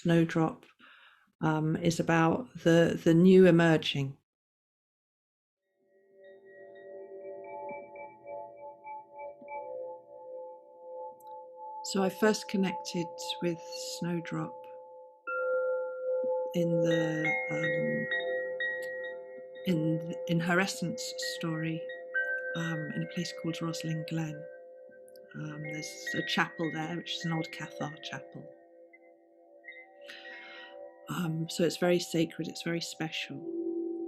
Snowdrop is about the new emerging. So I first connected with Snowdrop in her essence story in a place called Roslyn Glen. There's a chapel there, which is an old Cathar chapel. So it's very sacred, it's very special,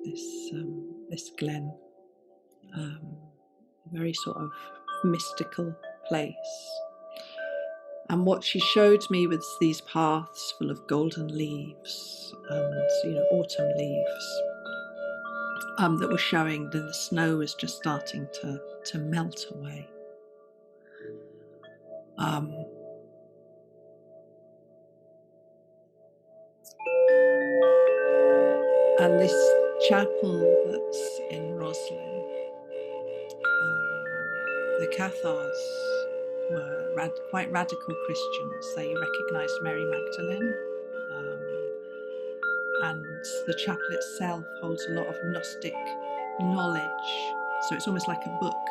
this glen, very sort of mystical place. And what she showed me was these paths full of golden leaves and autumn leaves that were showing that the snow was just starting to melt away. And this chapel that's in Roslyn, the Cathars were quite radical Christians. They recognised Mary Magdalene, and the chapel itself holds a lot of Gnostic knowledge. So it's almost like a book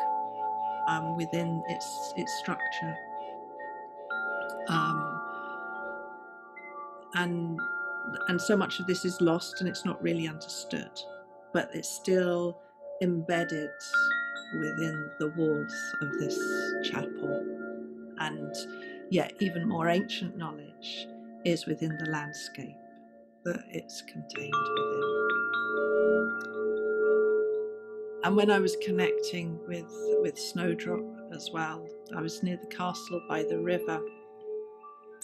within its structure. And so much of this is lost and it's not really understood, but it's still embedded within the walls of this chapel. And yet even more ancient knowledge is within the landscape that it's contained within. And when I was connecting with Snowdrop as well, I was near the castle by the river,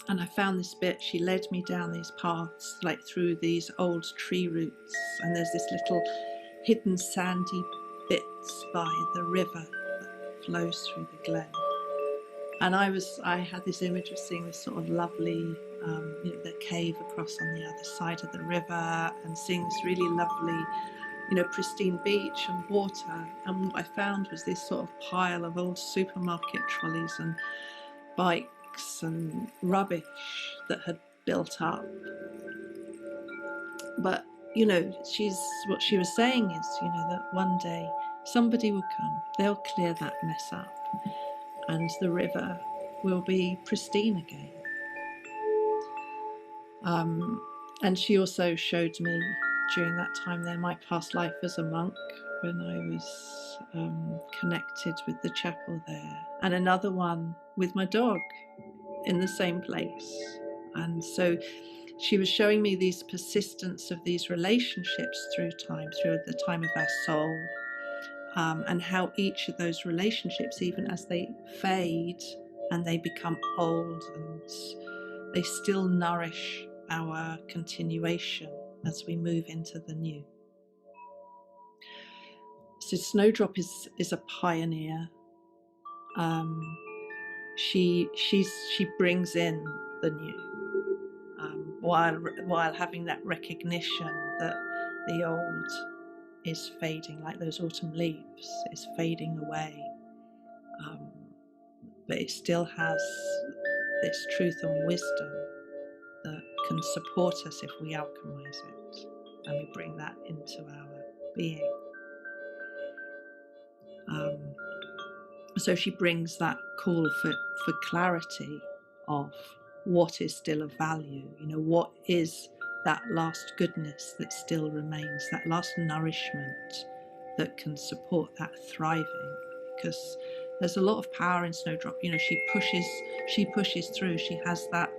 and I found this bit. She led me down these paths, like through these old tree roots, and there's this little hidden sandy bits by the river that flows through the glen. And I had this image of seeing this sort of lovely, the cave across on the other side of the river, and seeing this really lovely, pristine beach and water. And what I found was this sort of pile of old supermarket trolleys and bikes and rubbish that had built up. But what she was saying is that one day somebody will come, they'll clear that mess up, and the river will be pristine again. And she also showed me during that time there my past life as a monk, when I was connected with the chapel there, and another one with my dog in the same place. And so she was showing me these persistence of these relationships through time, through the time of our soul, and how each of those relationships, even as they fade and they become old, and they still nourish our continuation as we move into the new. So Snowdrop is a pioneer. She brings in the new, while having that recognition that the old is fading, like those autumn leaves, is fading away. But it still has this truth and wisdom that can support us if we alchemize it and we bring that into our being. So she brings that call for clarity of what is still of value, what is that last goodness that still remains, that last nourishment that can support that thriving. Because there's a lot of power in Snowdrop. She pushes through. She has that,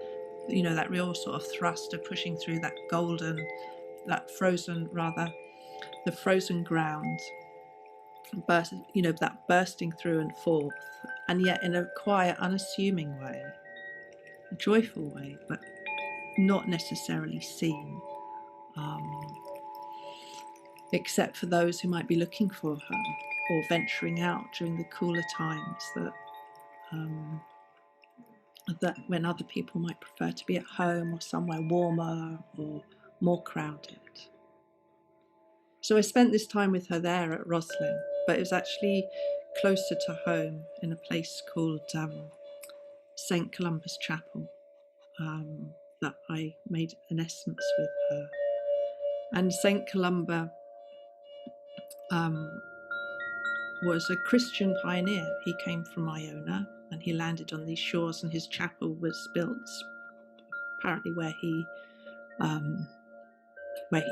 that real sort of thrust of pushing through that the frozen ground, that bursting through and forth, and yet in a quiet, unassuming way, a joyful way, but not necessarily seen, except for those who might be looking for her or venturing out during the cooler times that when other people might prefer to be at home or somewhere warmer or more crowded. So I spent this time with her there at Roslyn, but it was actually closer to home in a place called St. Columba's Chapel that I made an essence with her. And Saint Columba was a Christian pioneer. He came from Iona and he landed on these shores, and his chapel was built apparently where he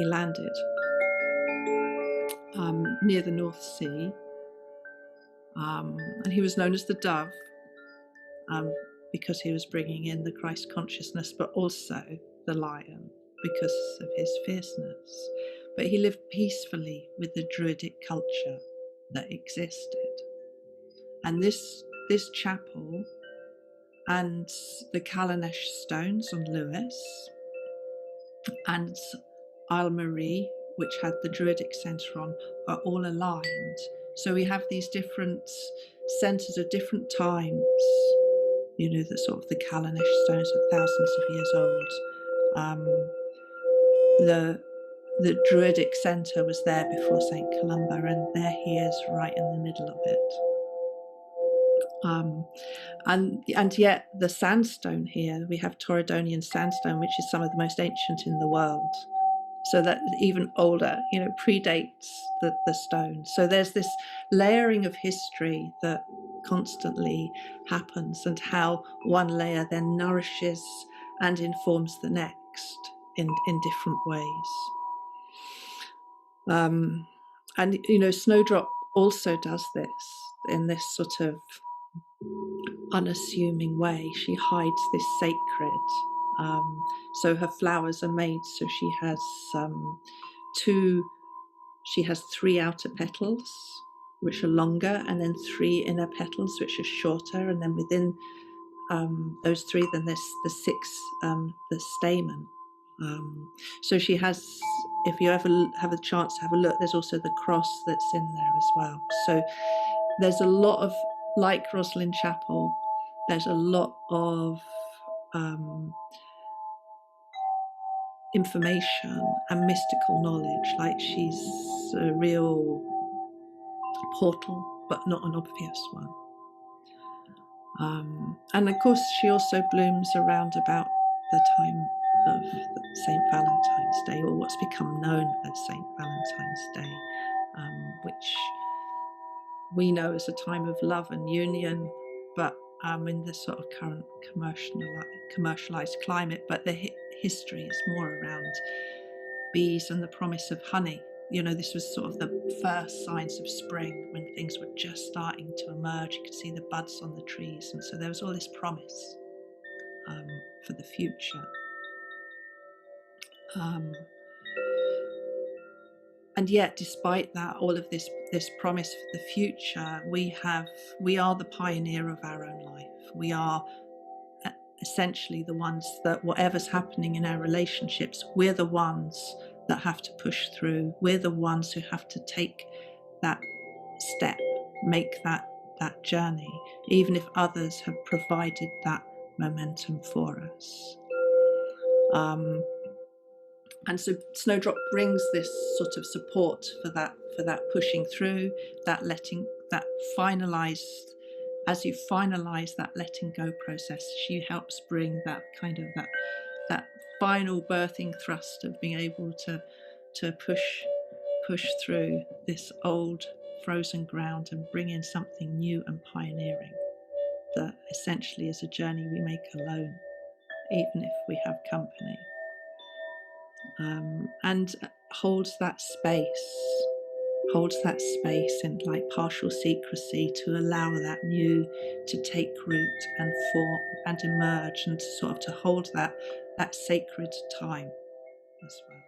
landed, near the North Sea. And he was known as the Dove because he was bringing in the Christ consciousness, but also the Lion because of his fierceness. But he lived peacefully with the Druidic culture that existed. And this chapel and the Callanish stones on Lewis and Isle Marie, which had the Druidic centre on, are all aligned. So we have these different centres of different times, you know, the sort of the Callanish stones are thousands of years old. The Druidic centre was there before St. Columba, and there he is right in the middle of it. And yet the sandstone here, we have Torridonian sandstone, which is some of the most ancient in the world. So that even older, you know, predates the stone. So there's this layering of history that constantly happens, and how one layer then nourishes and informs the next in different ways. And, you know, Snowdrop also does this in this sort of unassuming way. She hides this sacred. So her flowers are made so she has three outer petals which are longer, and then three inner petals which are shorter, and then within those three, then there's the six, the stamen. So she has, if you ever have a chance to have a look, there's also the cross that's in there as well. So there's a lot of, like Rosslyn Chapel, there's a lot of information and mystical knowledge. Like she's a real portal, but not an obvious one. And of course she also blooms around about the time of St. Valentine's Day, or what's become known as St. Valentine's Day, which we know as a time of love and union, but in this sort of current commercialized climate. But the history is more around bees and the promise of honey. You know, this was sort of the first signs of spring, when things were just starting to emerge. You could see the buds on the trees, and so there was all this promise for the future. And yet, despite that, all of this promise for the future, we are the pioneer of our own life. We are essentially the ones that, whatever's happening in our relationships, we're the ones that have to push through. We're the ones who have to take that step, make that journey, even if others have provided that momentum for us. And so Snowdrop brings this sort of support for that pushing through, that finalized. As you finalize that letting go process, she helps bring that kind of that final birthing thrust of being able to push through this old frozen ground and bring in something new and pioneering, that essentially is a journey we make alone, even if we have company. And holds that space in like partial secrecy to allow that new to take root and form and emerge, and to sort of to hold that sacred time as well.